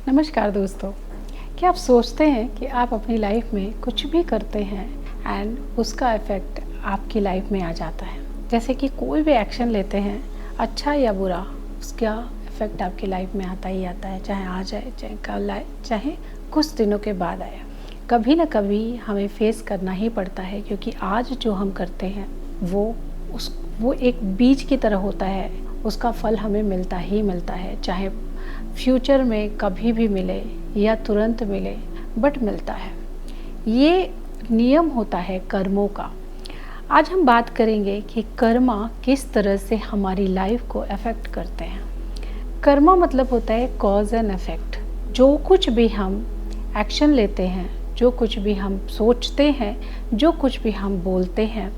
नमस्कार दोस्तों। क्या आप सोचते हैं कि आप अपनी लाइफ में कुछ भी करते हैं एंड उसका इफ़ेक्ट आपकी लाइफ में आ जाता है? जैसे कि कोई भी एक्शन लेते हैं, अच्छा या बुरा, उसका इफ़ेक्ट आपकी लाइफ में आता ही आता है, चाहे आज आए, चाहे कल आए, चाहे कुछ दिनों के बाद आए। कभी ना कभी हमें फेस करना ही पड़ता है, क्योंकि आज जो हम करते हैं वो एक बीज की तरह होता है। उसका फल हमें मिलता ही मिलता है, चाहे फ्यूचर में कभी भी मिले या तुरंत मिले, बट मिलता है। ये नियम होता है कर्मों का। आज हम बात करेंगे कि कर्मा किस तरह से हमारी लाइफ को अफेक्ट करते हैं। कर्मा मतलब होता है कॉज एंड इफेक्ट। जो कुछ भी हम एक्शन लेते हैं, जो कुछ भी हम सोचते हैं, जो कुछ भी हम बोलते हैं,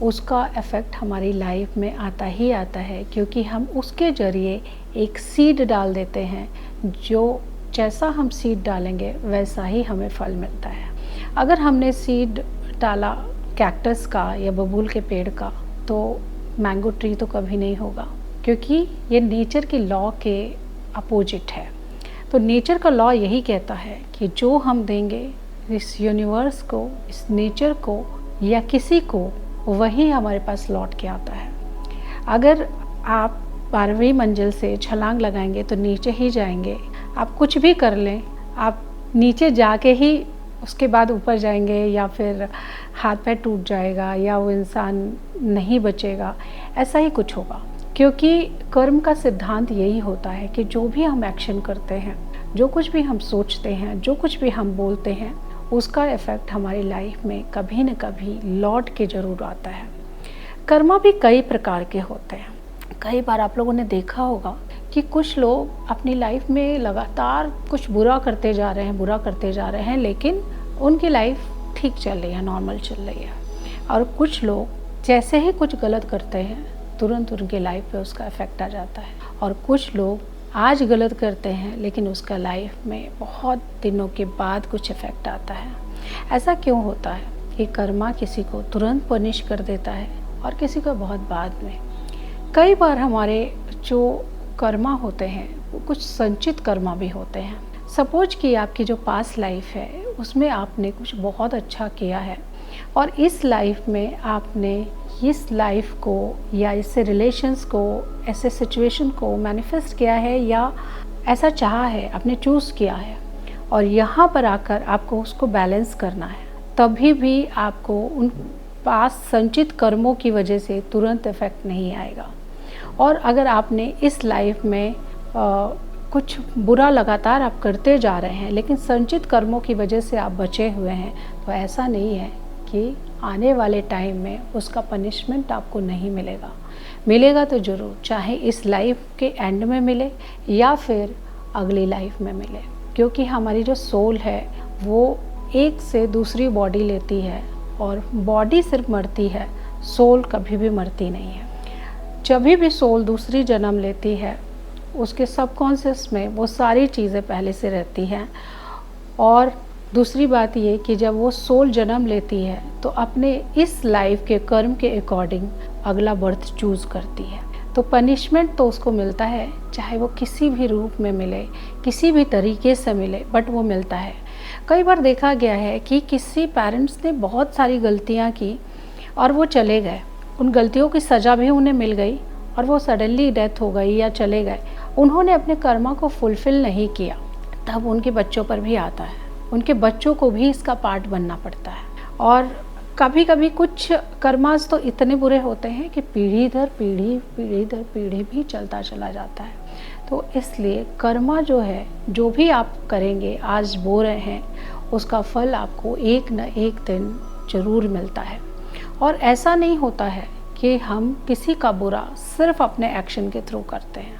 उसका इफ़ेक्ट हमारी लाइफ में आता ही आता है, क्योंकि हम उसके ज़रिए एक सीड डाल देते हैं। जो जैसा हम सीड डालेंगे वैसा ही हमें फल मिलता है। अगर हमने सीड डाला कैक्टस का या बबूल के पेड़ का, तो मैंगो ट्री तो कभी नहीं होगा, क्योंकि ये नेचर की लॉ के अपोजिट है। तो नेचर का लॉ यही कहता है कि जो हम देंगे इस यूनिवर्स को, इस नेचर को या किसी को, वही हमारे पास लौट के आता है। अगर आप 12वीं मंजिल से छलांग लगाएंगे तो नीचे ही जाएंगे। आप कुछ भी कर लें, आप नीचे जाके ही उसके बाद ऊपर जाएंगे, या फिर हाथ पैर टूट जाएगा या वो इंसान नहीं बचेगा, ऐसा ही कुछ होगा। क्योंकि कर्म का सिद्धांत यही होता है कि जो भी हम एक्शन करते हैं, जो कुछ भी हम सोचते हैं, जो कुछ भी हम बोलते हैं, उसका इफ़ेक्ट हमारी लाइफ में कभी न कभी लौट के ज़रूर आता है। कर्मा भी कई प्रकार के होते हैं। कई बार आप लोगों ने देखा होगा कि कुछ लोग अपनी लाइफ में लगातार कुछ बुरा करते जा रहे हैं, लेकिन उनकी लाइफ ठीक चल रही है, नॉर्मल चल रही है। और कुछ लोग जैसे ही कुछ गलत करते हैं, तुरंत उनकी लाइफ पे उसका इफ़ेक्ट आ जाता है। और कुछ लोग आज गलत करते हैं, लेकिन उसका लाइफ में बहुत दिनों के बाद कुछ इफ़ेक्ट आता है। ऐसा क्यों होता है कि कर्मा किसी को तुरंत पनिश कर देता है और किसी को बहुत बाद में? कई बार हमारे जो कर्मा होते हैं वो कुछ संचित कर्मा भी होते हैं। सपोज कि आपकी जो पास्ट लाइफ है उसमें आपने कुछ बहुत अच्छा किया है, और इस लाइफ में आपने इस लाइफ को या इससे रिलेशंस को, ऐसे सिचुएशन को मैनिफेस्ट किया है, या ऐसा चाहा है, आपने चूज़ किया है, और यहाँ पर आकर आपको उसको बैलेंस करना है। तभी भी आपको उन पास संचित कर्मों की वजह से तुरंत इफ़ेक्ट नहीं आएगा। और अगर आपने इस लाइफ में कुछ बुरा लगातार आप करते जा रहे हैं, लेकिन संचित कर्मों की वजह से आप बचे हुए हैं, तो ऐसा नहीं है कि आने वाले टाइम में उसका पनिशमेंट आपको नहीं मिलेगा। मिलेगा तो ज़रूर, चाहे इस लाइफ के एंड में मिले या फिर अगली लाइफ में मिले। क्योंकि हमारी जो सोल है वो एक से दूसरी बॉडी लेती है, और बॉडी सिर्फ मरती है, सोल कभी भी मरती नहीं है। जब भी सोल दूसरी जन्म लेती है, उसके सबकॉन्शियस में वो सारी चीज़ें पहले से रहती हैं। और दूसरी बात ये कि जब वो सोल जन्म लेती है तो अपने इस लाइफ के कर्म के अकॉर्डिंग अगला बर्थ चूज़ करती है। तो पनिशमेंट तो उसको मिलता है, चाहे वो किसी भी रूप में मिले, किसी भी तरीके से मिले, बट वो मिलता है। कई बार देखा गया है कि किसी पेरेंट्स ने बहुत सारी गलतियाँ की और वो चले गए, उन गलतियों की सज़ा भी उन्हें मिल गई, और वो सडनली डेथ हो गई या चले गए। उन्होंने अपने कर्मा को फुलफ़िल नहीं किया, तब उनके बच्चों पर भी आता है, उनके बच्चों को भी इसका पार्ट बनना पड़ता है। और कभी कभी कुछ कर्मास तो इतने बुरे होते हैं कि पीढ़ी दर पीढ़ी भी चलता चला जाता है। तो इसलिए कर्मा जो है, जो भी आप करेंगे, आज बो रहे हैं, उसका फल आपको एक न एक दिन ज़रूर मिलता है। और ऐसा नहीं होता है कि हम किसी का बुरा सिर्फ अपने एक्शन के थ्रू करते हैं।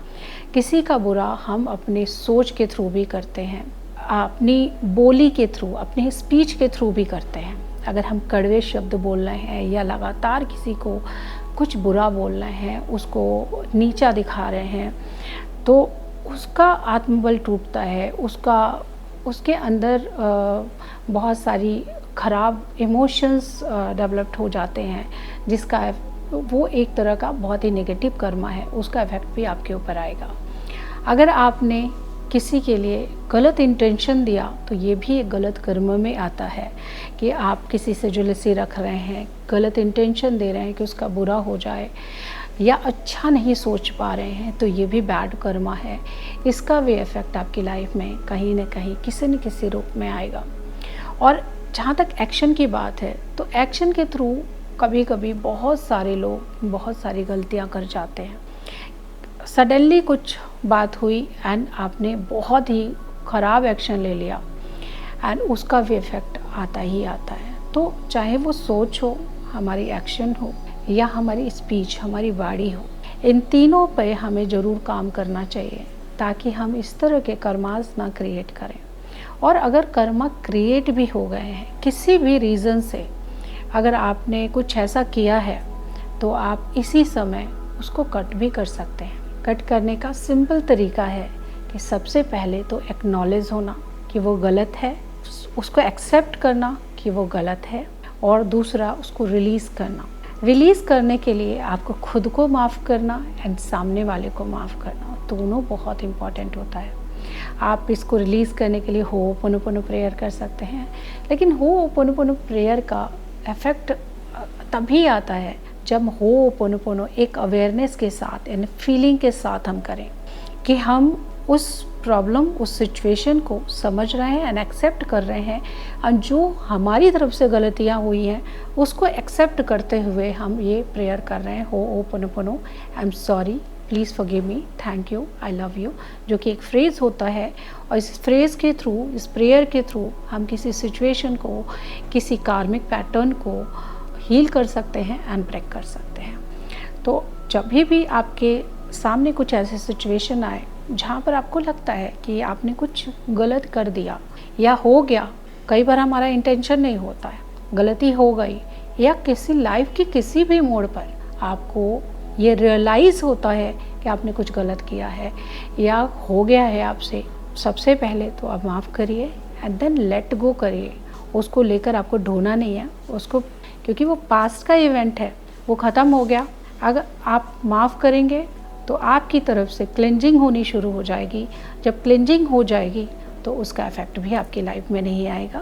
किसी का बुरा हम अपनी सोच के थ्रू भी करते हैं, अपनी बोली के थ्रू, अपनी स्पीच के थ्रू भी करते हैं। अगर हम कड़वे शब्द बोल रहे हैं या लगातार किसी को कुछ बुरा बोल रहे हैं, उसको नीचा दिखा रहे हैं, तो उसका आत्मबल टूटता है, उसके अंदर बहुत सारी खराब इमोशंस डेवलप्ड हो जाते हैं, जिसका वो एक तरह का बहुत ही नेगेटिव कर्मा है, उसका इफ़ेक्ट भी आपके ऊपर आएगा। अगर आपने किसी के लिए गलत इंटेंशन दिया तो ये भी एक गलत कर्म में आता है कि आप किसी से जेलसी रख रहे हैं, गलत इंटेंशन दे रहे हैं कि उसका बुरा हो जाए, या अच्छा नहीं सोच पा रहे हैं, तो ये भी बैड कर्मा है। इसका भी इफ़ेक्ट आपकी लाइफ में कहीं ना कहीं किसी न किसी रूप में आएगा। और जहाँ तक एक्शन की बात है, तो एक्शन के थ्रू कभी कभी बहुत सारे लोग बहुत सारी गलतियाँ कर जाते हैं। सडनली कुछ बात हुई एंड आपने बहुत ही ख़राब एक्शन ले लिया एंड उसका भी इफ़ेक्ट आता ही आता है। तो चाहे वो सोच हो, हमारी एक्शन हो, या हमारी स्पीच, हमारी वाणी हो, इन तीनों पे हमें ज़रूर काम करना चाहिए ताकि हम इस तरह के कर्मास ना क्रिएट करें। और अगर कर्मा क्रिएट भी हो गए हैं किसी भी रीज़न से, अगर आपने कुछ ऐसा किया है तो आप इसी समय उसको कट भी कर सकते हैं। कट करने का सिंपल तरीका है कि सबसे पहले तो एक्नॉलेज होना कि वो गलत है, उसको एक्सेप्ट करना कि वो गलत है, और दूसरा उसको रिलीज़ करना। रिलीज़ करने के लिए आपको खुद को माफ़ करना एंड सामने वाले को माफ़ करना, दोनों बहुत इम्पॉर्टेंट होता है। आप इसको रिलीज़ करने के लिए होओपोनोपोनो प्रेयर कर सकते हैं, लेकिन होओपोनोपोनो प्रेयर का इफ़ेक्ट तभी आता है जब होओपोनोपोनो एक अवेयरनेस के साथ एंड फीलिंग के साथ हम करें कि हम उस प्रॉब्लम, उस सिचुएशन को समझ रहे हैं एंड एक्सेप्ट कर रहे हैं, और जो हमारी तरफ से गलतियाँ हुई हैं उसको एक्सेप्ट करते हुए हम ये प्रेयर कर रहे हैं, ho'oponopono, I am sorry, please forgive me, thank you, I love you, जो कि एक फ्रेज़ होता है। और इस फ्रेज़ के थ्रू, इस प्रेयर के थ्रू हम किसी सिचुएशन को, किसी कार्मिक पैटर्न को हील कर सकते हैं एंड ब्रेक कर सकते हैं। तो जब भी आपके सामने कुछ ऐसे सिचुएशन आए जहाँ पर आपको लगता है कि आपने कुछ गलत कर दिया या हो गया, कई बार हमारा इंटेंशन नहीं होता है, गलती हो गई, या किसी लाइफ की किसी भी मोड़ पर आपको ये रियलाइज़ होता है कि आपने कुछ गलत किया है या हो गया है आपसे, सबसे पहले तो आप माफ़ करिए एंड देन लेट गो करिए। उसको लेकर आपको ढोना नहीं है उसको, क्योंकि वो पास्ट का इवेंट है, वो ख़त्म हो गया। अगर आप माफ़ करेंगे तो आपकी तरफ से क्लेंजिंग होनी शुरू हो जाएगी। जब क्लेंजिंग हो जाएगी तो उसका इफ़ेक्ट भी आपकी लाइफ में नहीं आएगा।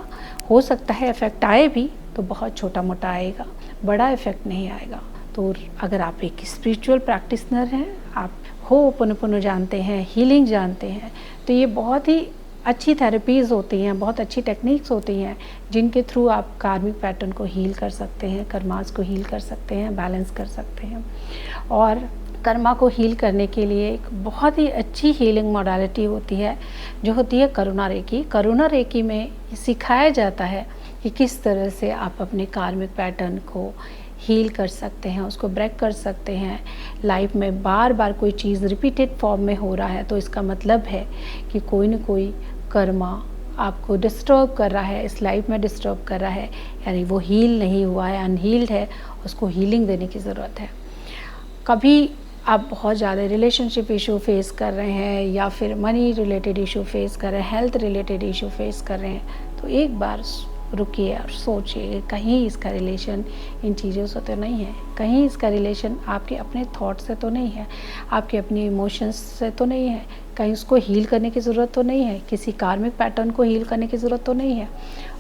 हो सकता है इफ़ेक्ट आए भी तो बहुत छोटा मोटा आएगा, बड़ा इफ़ेक्ट नहीं आएगा। तो अगर आप एक स्पिरिचुअल प्रैक्टिशनर हैं, आप होओपोनोपोनो जानते हैं, हीलिंग जानते हैं, तो ये बहुत ही अच्छी थेरेपीज़ होती हैं, बहुत अच्छी टेक्निक्स होती हैं जिनके थ्रू आप कार्मिक पैटर्न को हील कर सकते हैं, कर्मास को हील कर सकते हैं, बैलेंस कर सकते हैं। और कर्मा को हील करने के लिए एक बहुत ही अच्छी हीलिंग मॉडलिटी होती है जो होती है करुणा रेकी। करुणा रेकी में सिखाया जाता है कि किस तरह से आप अपने कार्मिक पैटर्न को हील कर सकते हैं, उसको ब्रेक कर सकते हैं। लाइफ में बार बार कोई चीज़ रिपीटेड फॉर्म में हो रहा है तो इसका मतलब है कि कोई न कोई कर्मा आपको डिस्टर्ब कर रहा है, इस लाइफ में डिस्टर्ब कर रहा है, यानी वो हील नहीं हुआ है, अनहील्ड है, उसको हीलिंग देने की ज़रूरत है। कभी आप बहुत ज़्यादा रिलेशनशिप इशू फेस कर रहे हैं या फिर मनी रिलेटेड इशू फेस कर रहे हैं, हेल्थ रिलेटेड इशू फेस कर रहे हैं, तो एक बार रुकिए और सोचिए कहीं इसका रिलेशन इन चीज़ों से तो नहीं है, कहीं इसका रिलेशन आपके अपने थॉट से तो नहीं है, आपके अपने इमोशंस से तो नहीं है, कहीं उसको हील करने की ज़रूरत तो नहीं है, किसी कार्मिक पैटर्न को हील करने की ज़रूरत तो नहीं है।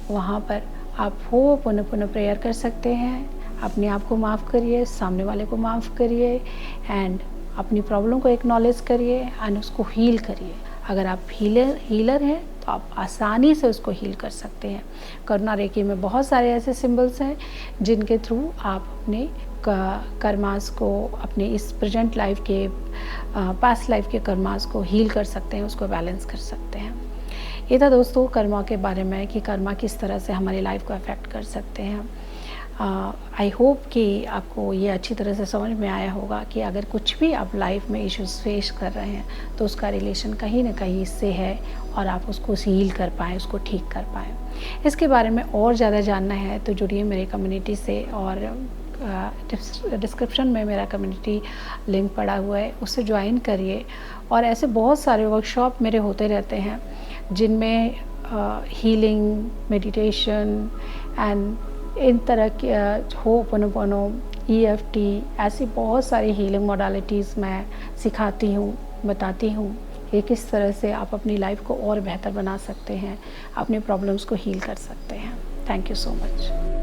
वहाँ पर आप होओपोनोपोनो प्रेयर कर सकते हैं, अपने आप को माफ़ करिए, सामने वाले को माफ़ करिए एंड अपनी प्रॉब्लम को एक्नॉलेज करिए एंड उसको हील करिए। अगर आप हीलर हैं तो आप आसानी से उसको हील कर सकते हैं। करुणा रेकी में बहुत सारे ऐसे सिंबल्स हैं जिनके थ्रू आप अपने कर्मास को, अपने इस प्रेजेंट लाइफ के, पास्ट लाइफ के कर्मास को हील कर सकते हैं, उसको बैलेंस कर सकते हैं। ये था दोस्तों कर्मा के बारे में कि कर्मा किस तरह से हमारी लाइफ को अफेक्ट कर सकते हैं। आई होप कि आपको ये अच्छी तरह से समझ में आया होगा कि अगर कुछ भी आप लाइफ में इश्यूज फेस कर रहे हैं तो उसका रिलेशन कहीं ना कहीं इससे है और आप उसको हील कर पाएँ, उसको ठीक कर पाएँ। इसके बारे में और ज़्यादा जानना है तो जुड़िए मेरी कम्युनिटी से, और डिस्क्रिप्शन में मेरा कम्युनिटी लिंक पड़ा हुआ है, उससे ज्वाइन करिए। और ऐसे बहुत सारे वर्कशॉप मेरे होते रहते हैं जिनमें हीलिंग, मेडिटेशन एंड इन तरह के होओपोनोपोनो, EFT, ऐसी बहुत सारी हीलिंग मॉडलिटीज़ मैं सिखाती हूँ, बताती हूँ। कि किस तरह से आप अपनी लाइफ को और बेहतर बना सकते हैं, अपनी प्रॉब्लम्स को हील कर सकते हैं। Thank you so much.